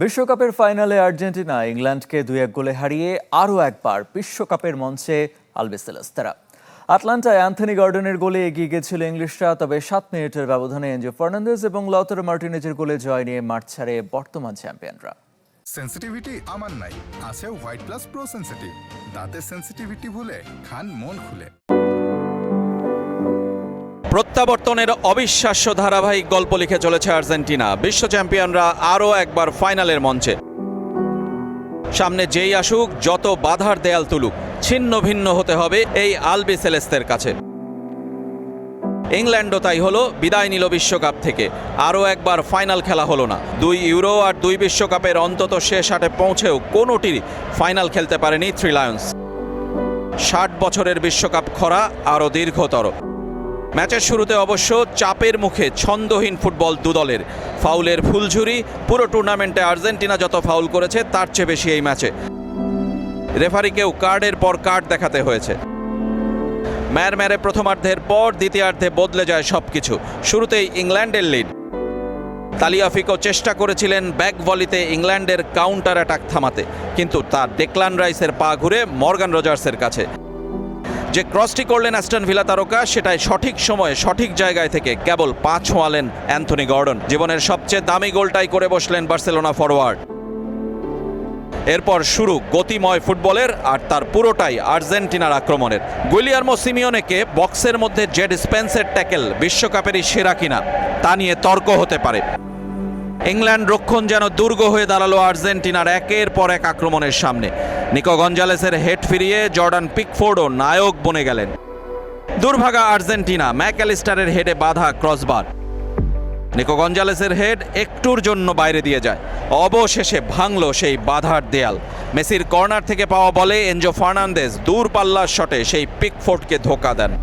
বিশ্বকাপের ফাইনালে আর্জেন্টিনা ইংল্যান্ডকে 2-1 গোলে হারিয়ে আরও একবার বিশ্বকাপের মঞ্চে আলবিসেলেস্তেরা। আটলান্টায় অ্যান্থনি গর্ডনের গোলে এগিয়ে গেছিল ইংলিশরা, তবে 7 মিনিটের ব্যবধানে এনজো ফার্নান্দেজ এবং লাউতারো মার্টিনেজের গোলে জয় নিয়ে মাঠ ছাড়ে বর্তমান চ্যাম্পিয়নরা। সেন্সিটিভিটি আমার নাই, আছে হোয়াইট প্লাস প্রো সেন্সিটিভ। দাঁতের সেন্সিটিভিটি ভুলে খান মন খুলে। প্রত্যাবর্তনের অবিশ্বাস্য ধারাবাহিক গল্প লিখে চলেছে আর্জেন্টিনা। বিশ্ব চ্যাম্পিয়নরা আরও একবার ফাইনালের মঞ্চে। সামনে যেই আসুক, যত বাধার দেয়াল তুলুক, ছিন্ন ভিন্ন হতে হবে এই আলবিসেলেস্তের কাছে। ইংল্যান্ডও তাই হলো, বিদায় নিল বিশ্বকাপ থেকে। আরও একবার ফাইনাল খেলা হলো না। 2 ইউরো আর 2 বিশ্বকাপের অন্তত শেষ 8-এ পৌঁছেও কোনোটির ফাইনাল খেলতে পারেনি থ্রি লায়ন্স। 60 বছরের বিশ্বকাপ খরা আরও দীর্ঘতর। ম্যাচের শুরুতে অবশ্য চাপের মুখে ছন্দহীন ফুটবল দুদলের। ফাউলের ফুলঝুরি। পুরো টুর্নামেন্টে আর্জেন্টিনা যত ফাউল করেছে তার চেয়ে বেশি এই ম্যাচে। রেফারিকেও কার্ডের পর কার্ড দেখাতে হয়েছে। ম্যারে প্রথমার্ধের পর দ্বিতীয়ার্ধে বদলে যায় সবকিছু। শুরুতেই ইংল্যান্ডের লিড। তালিয়াফিকো চেষ্টা করেছিলেন ব্যাক ভলিতে ইংল্যান্ডের কাউন্টার অ্যাটাক থামাতে, কিন্তু তার ডেক্লান রাইসের পা ঘুরে মর্গান রজার্সের কাছে। যে ক্রসটি করলেন অ্যাস্টন ভিলা তারকা, সেটাই সঠিক সময়ে সঠিক জায়গায় থেকে কেবল 5 ছোঁয়ালেন অ্যান্থনি গর্ডন। জীবনের সবচেয়ে দামি গোলটাই করে বসলেন বার্সেলোনা ফরওয়ার্ড। এরপর শুরু গতিময় ফুটবলের, আর তার পুরোটাই আর্জেন্টিনার আক্রমণের। গুইলিয়ার্মো সিমিওনেকে বক্সের মধ্যে জেড স্পেন্সের ট্যাকেল বিশ্বকাপেরই সেরা কিনা তা নিয়ে তর্ক হতে পারে। ইংল্যান্ড রক্ষণ যেন দুর্গ হয়ে দাঁড়ালো আর্জেন্টিনার একের পর এক আক্রমণের সামনে। নিকো গঞ্জালেসের হেড ফিরিয়ে জর্ডান পিকফোর্ডও নায়ক বনে গেলেন। দুর্ভাগা আর্জেন্টিনা, ম্যাকঅ্যালিস্টারের হেডে বাধা ক্রসবার। নিকো গঞ্জালেসের হেড একটুর জন্য বাইরে দিয়ে যায়। অবশেষে ভাঙল সেই বাধার দেয়াল। মেসির কর্নার থেকে পাওয়া বলে এনজো ফার্নান্দেজ দূরপাল্লার শটে সেই পিকফোর্ডকে ধোঁকা দেন।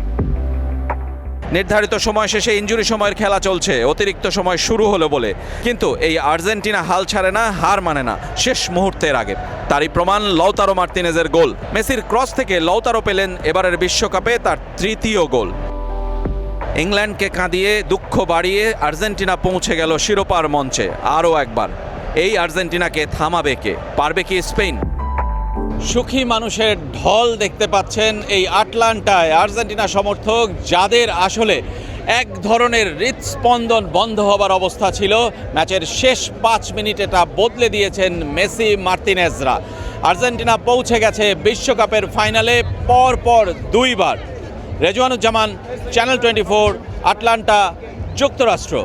নির্ধারিত সময় শেষে ইনজুরি সময়ের খেলা চলছে, অতিরিক্ত সময় শুরু হলো বলে। কিন্তু এই আর্জেন্টিনা হাল ছাড়ে না, হার মানে না শেষ মুহূর্তের আগে। তারই প্রমাণ লাউতারো মার্টিনেজের গোল। মেসির ক্রস থেকে লাউতারো পেলেন এবারের বিশ্বকাপে তার 3য় গোল। ইংল্যান্ডকে কাঁদিয়ে দুঃখ বাড়িয়ে আর্জেন্টিনা পৌঁছে গেল শিরোপার মঞ্চে আরও একবার। এই আর্জেন্টিনাকে থামাবে কে? পারবে কি স্পেন? সুখী মানুষের ঢল দেখতে পাচ্ছেন এই আটলান্টায় আর্জেন্টিনা সমর্থক, যাদের আসলে এক ধরনের হৃৎস্পন্দন বন্ধ হবার অবস্থা ছিল। ম্যাচের শেষ 5 মিনিট এটা বদলে দিয়েছেন মেসি মার্টিনেজরা। আর্জেন্টিনা পৌঁছে গেছে বিশ্বকাপের ফাইনালে পর 2 বার। রেজওয়ানুজ্জামান, চ্যানেল 24, আটলান্টা, যুক্তরাষ্ট্র।